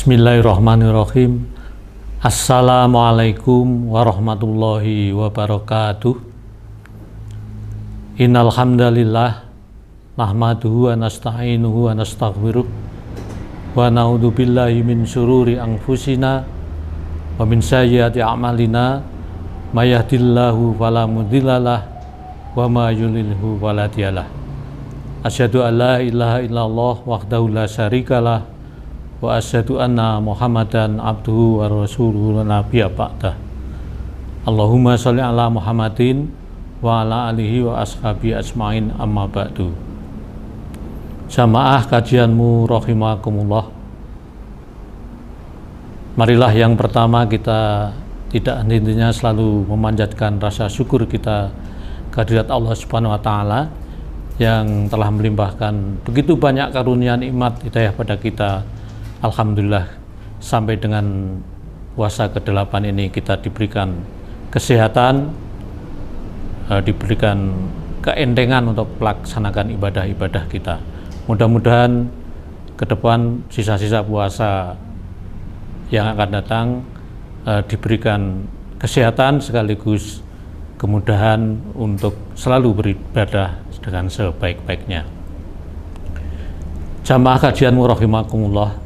Bismillahirrahmanirrahim. Assalamualaikum warahmatullahi wabarakatuh. Innal hamdalillah nahmaduhu wa nasta'inuhu wa nastaghfiruh wa na'udzu billahi min syururi anfusina wa min sayyiati a'malina may yahdihillahu fala mudhillalah wa may yudlilhu fala hadiyalah. Asyhadu an la ilaha illallah wahdahu la syarikalah wa asyhadu anna Muhammadan abduhu wa rasuluhu la nabiyya ba'dah. Allahumma sholli ala Muhammadin wa ala alihi wa ashabi ajmain, amma ba'du. Jamaah kajianmu rahimakumullah. Marilah yang pertama kita tidak henti-hentinya selalu memanjatkan rasa syukur kita kehadirat Allah Subhanahu wa taala yang telah melimpahkan begitu banyak karunia nikmat hidayah pada kita. Alhamdulillah, sampai dengan puasa ke-8 ini kita diberikan kesehatan, diberikan keentengan untuk melaksanakan ibadah-ibadah kita. Mudah-mudahan ke depan sisa-sisa puasa yang akan datang diberikan kesehatan sekaligus kemudahan untuk selalu beribadah dengan sebaik-baiknya. Jamaah kajianmu rahimakumullah.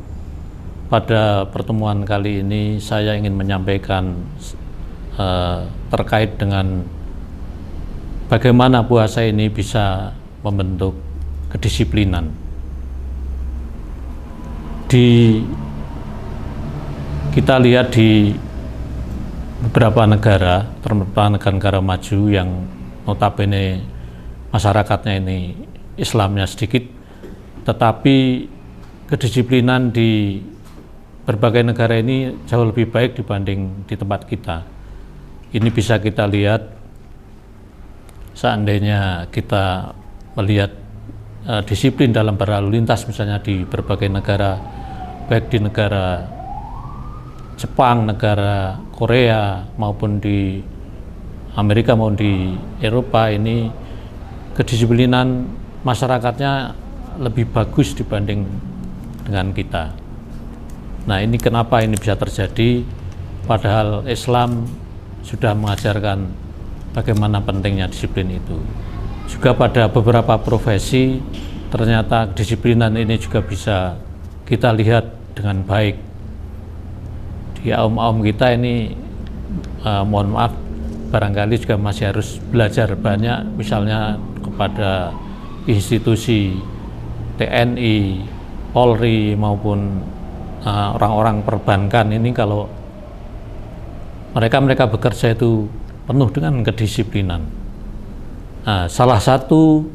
Pada pertemuan kali ini saya ingin menyampaikan terkait dengan bagaimana puasa ini bisa membentuk kedisiplinan. Kita lihat di beberapa negara, terutama negara-negara maju yang notabene masyarakatnya ini Islamnya sedikit, tetapi kedisiplinan di berbagai negara ini jauh lebih baik dibanding di tempat kita. Ini bisa kita lihat seandainya kita melihat disiplin dalam berlalu lintas misalnya di berbagai negara, baik di negara Jepang, negara Korea maupun di Amerika maupun di Eropa, ini kedisiplinan masyarakatnya lebih bagus dibanding dengan kita. Nah, ini kenapa ini bisa terjadi, padahal Islam sudah mengajarkan bagaimana pentingnya disiplin itu. Juga pada beberapa profesi ternyata kedisiplinan ini juga bisa kita lihat dengan baik. Di aum kita ini mohon maaf, barangkali juga masih harus belajar banyak, misalnya kepada institusi TNI, Polri maupun orang-orang perbankan ini, kalau mereka bekerja itu penuh dengan kedisiplinan. Nah, salah satu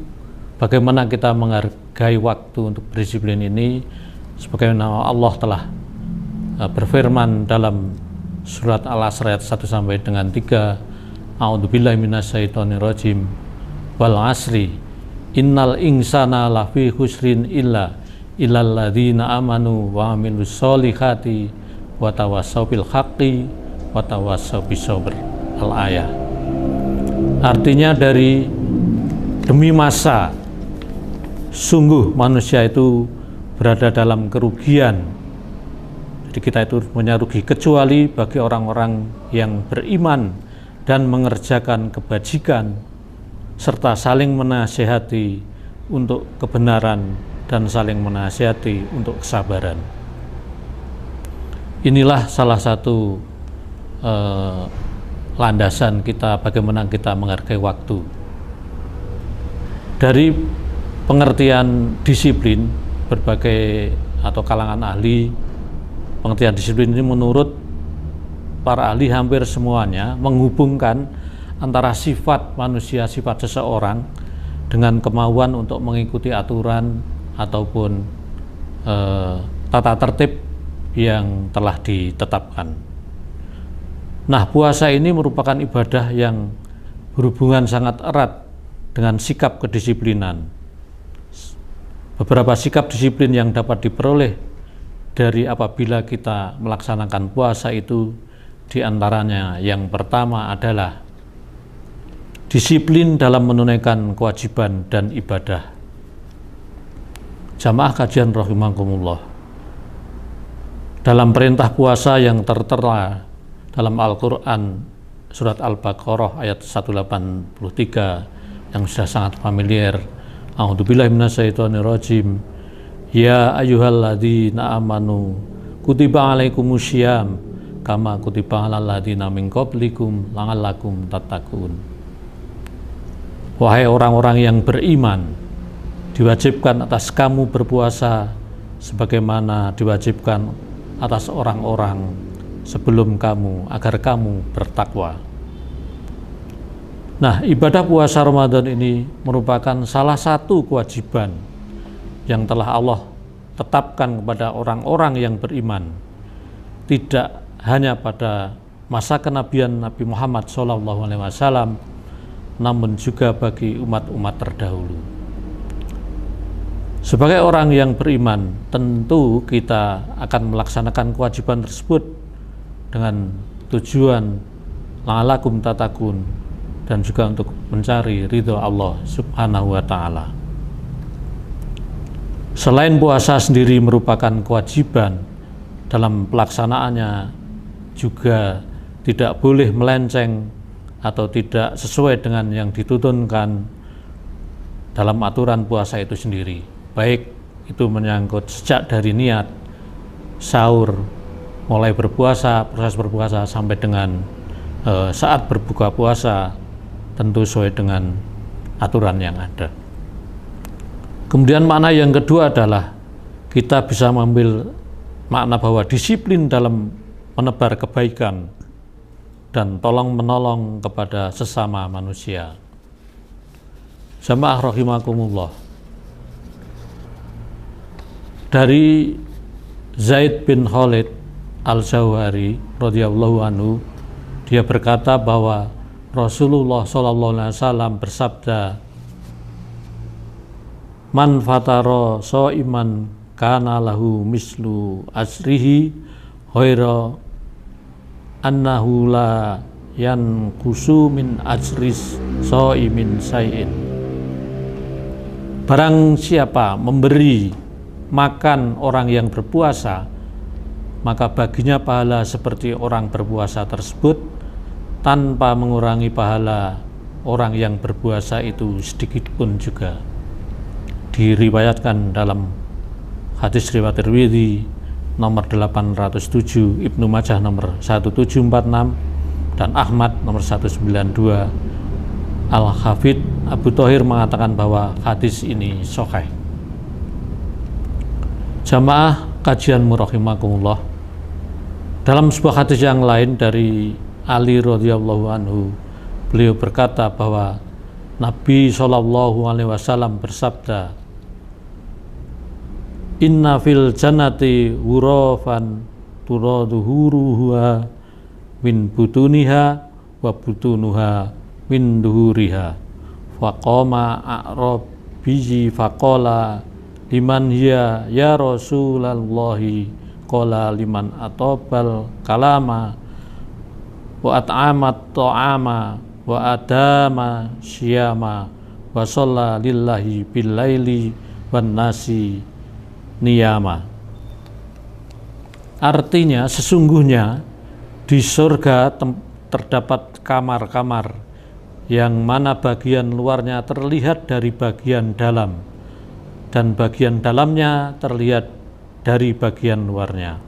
bagaimana kita menghargai waktu untuk berdisiplin ini, sebagaimana Allah telah berfirman dalam surat Al-Asr ayat 1 sampai dengan 3, A'udzubillahi minasyaitonirrajim, wal asri innal insana lafi khusrin illa illalladzina amanu wa amilus solihati wa tawassaw bil haqqi wa tawassaw bis sabr. Al-ayah. Artinya demi masa sungguh manusia itu berada dalam kerugian. Jadi kita itu punya rugi, kecuali bagi orang-orang yang beriman dan mengerjakan kebajikan serta saling menasihati untuk kebenaran dan saling menasihati untuk kesabaran. Inilah salah satu landasan kita bagaimana kita menghargai waktu. Dari pengertian disiplin, berbagai atau kalangan ahli, pengertian disiplin ini menurut para ahli hampir semuanya menghubungkan antara sifat manusia, sifat seseorang dengan kemauan untuk mengikuti aturan ataupun tata tertib yang telah ditetapkan. Nah, puasa ini merupakan ibadah yang berhubungan sangat erat dengan sikap kedisiplinan. Beberapa sikap disiplin yang dapat diperoleh dari apabila kita melaksanakan puasa itu, diantaranya yang pertama adalah disiplin dalam menunaikan kewajiban dan ibadah. Jamaah kajian rahimakumullah. dalam perintah puasa yang tertera dalam Al-Quran surat Al-Baqarah ayat 183 yang sudah sangat familiar. A'udzubillahi minasyaitonirrajim. Ya ayyuhalladzina amanu kutiba alaikumusyyam kama kutiba alal ladzina min qablikum la'allakum tattaqun. Wahai orang-orang yang beriman, diwajibkan atas kamu berpuasa sebagaimana diwajibkan atas orang-orang sebelum kamu agar kamu bertakwa. Nah, ibadah puasa Ramadan ini merupakan salah satu kewajiban yang telah Allah tetapkan kepada orang-orang yang beriman, tidak hanya pada masa kenabian Nabi Muhammad SAW, namun juga bagi umat-umat terdahulu. Sebagai orang yang beriman, tentu kita akan melaksanakan kewajiban tersebut dengan tujuan la'alakum tatakun dan juga untuk mencari ridho Allah Subhanahu wa Ta'ala. Selain puasa sendiri merupakan kewajiban, dalam pelaksanaannya juga tidak boleh melenceng atau tidak sesuai dengan yang dituntunkan dalam aturan puasa itu sendiri. Baik itu menyangkut sejak dari niat, sahur, mulai berpuasa, proses berpuasa sampai dengan saat berbuka puasa, tentu sesuai dengan aturan yang ada. Kemudian makna yang kedua adalah kita bisa mengambil makna bahwa disiplin dalam menebar kebaikan dan tolong menolong kepada sesama manusia. Jamaah rahimakumullah. Dari Zaid bin Khalid Al-Jauhari radhiyallahu anhu, dia berkata bahwa Rasulullah SAW bersabda, "Man fatara shaiman kana lahu mislu asrihi ghaira annahu la yanqusu min ajris shaimin syai'in." Barang siapa memberi makan orang yang berpuasa, maka baginya pahala seperti orang berpuasa tersebut tanpa mengurangi pahala orang yang berpuasa itu sedikit pun juga. Diriwayatkan dalam hadis riwayat Tirmidzi nomor 807, Ibnu Majah nomor 1746 dan Ahmad nomor 192. Al-Hafidz Abu Thohir mengatakan bahwa hadis ini sahih. Jamaah kajian rahimakumullah, dalam sebuah hadis yang lain dari Ali radhiyallahu anhu, beliau berkata bahwa Nabi SAW bersabda, "Inna fil jannati ghurafan turaduhuruha min butuniha wa butunuha min duhuriha." Faqama a'rabiyyi faqala liman hiya ya Rasulallahi, qala liman atobal kalama wa at'amat ta'ama wa adama syiyama wa shalla lillahi bil laili wan nasi niyama. Artinya, sesungguhnya di surga terdapat kamar-kamar yang mana bagian luarnya terlihat dari bagian dalam dan bagian dalamnya terlihat dari bagian luarnya.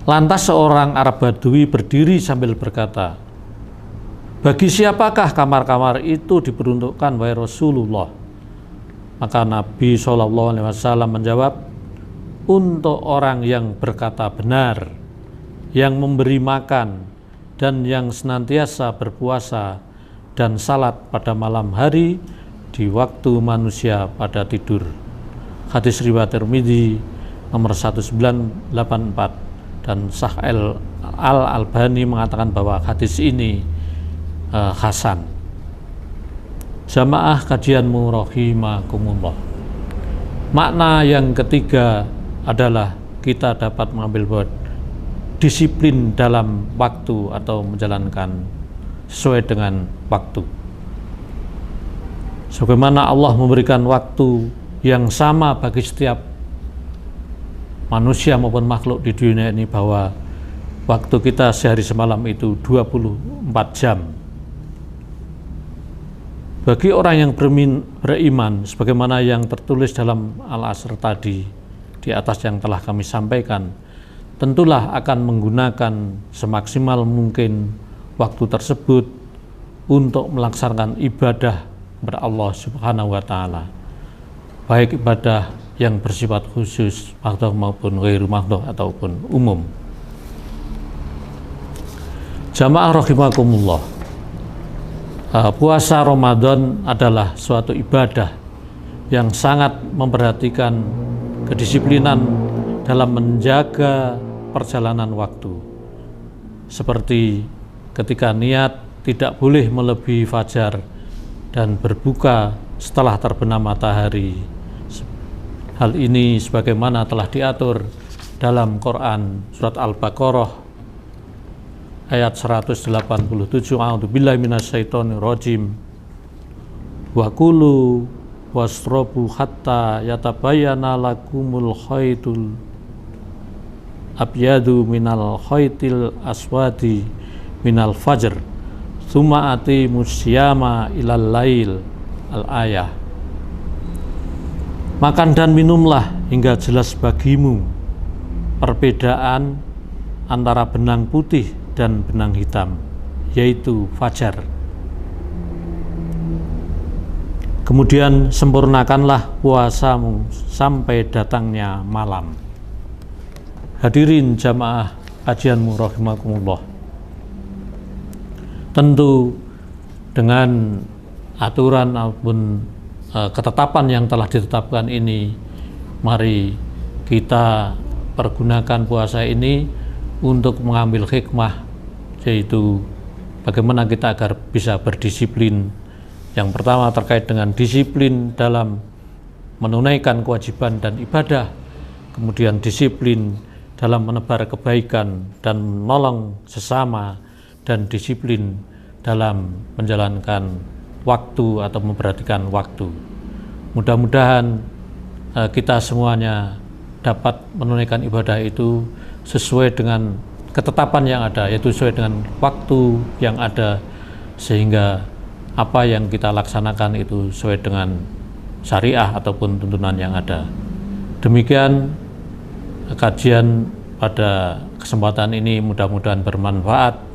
Lantas seorang Arab Badui berdiri sambil berkata, "Bagi siapakah kamar-kamar itu diperuntukkan, wahai Rasulullah?" Maka Nabi SAW menjawab, "Untuk orang yang berkata benar, yang memberi makan, dan yang senantiasa berpuasa dan salat pada malam hari di waktu manusia pada tidur." Hadis riwayat Tirmidzi nomor 1984 dan Sahih Al-Albani mengatakan bahwa hadis ini hasan. Jamaah kajianmu rahimakumullah. Makna yang ketiga adalah kita dapat mengambil buat disiplin dalam waktu atau menjalankan sesuai dengan waktu. Sebagaimana Allah memberikan waktu yang sama bagi setiap manusia maupun makhluk di dunia ini bahwa waktu kita sehari semalam itu 24 jam. Bagi orang yang beriman, sebagaimana yang tertulis dalam Al-Asr tadi, di atas yang telah kami sampaikan, tentulah akan menggunakan semaksimal mungkin waktu tersebut untuk melaksanakan ibadah kepada Allah Subhanahu wa Ta'ala, baik ibadah yang bersifat khusus makhluk maupun ghairu makhluk ataupun umum. Jamaah rahimakumullah, puasa Ramadan adalah suatu ibadah yang sangat memperhatikan kedisiplinan dalam menjaga perjalanan waktu. Seperti ketika niat tidak boleh melebihi fajar dan berbuka setelah terbenam matahari. Hal ini sebagaimana telah diatur dalam Quran surat Al-Baqarah ayat 187. A'udzubillahi minasyaitonirrajim. Wa kulu wasrobu hatta yatabayyana lakumul khaytul abyadu minal khaytil aswadi minal fajr tsumma atimus syiyama ilal lail. Al-ayah. Makan dan minumlah hingga jelas bagimu perbedaan antara benang putih dan benang hitam, yaitu fajar. Kemudian sempurnakanlah puasamu sampai datangnya malam. Hadirin jamaah kajianmu rahimakumullah, tentu dengan aturan maupun ketetapan yang telah ditetapkan ini, mari kita pergunakan puasa ini untuk mengambil hikmah, yaitu bagaimana kita agar bisa berdisiplin. Yang pertama terkait dengan disiplin dalam menunaikan kewajiban dan ibadah, kemudian disiplin dalam menebar kebaikan dan menolong sesama, dan disiplin dalam menjalankan waktu atau memperhatikan waktu. Mudah-mudahan kita semuanya dapat menunaikan ibadah itu sesuai dengan ketetapan yang ada, yaitu sesuai dengan waktu yang ada, sehingga apa yang kita laksanakan itu sesuai dengan syariah ataupun tuntunan yang ada. Demikian kajian pada kesempatan ini, mudah-mudahan bermanfaat.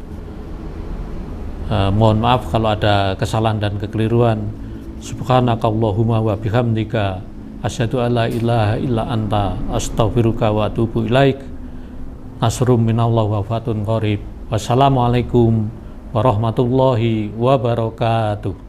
Mohon maaf kalau ada kesalahan dan kekeliruan. Subhanakallahumma wa bihamdika asyhadu alla ilaha illa anta astaghfiruka wa atubu ilaik. Nasrum minallah wa fatun qarib. Wassalamualaikum warahmatullahi wabarakatuh.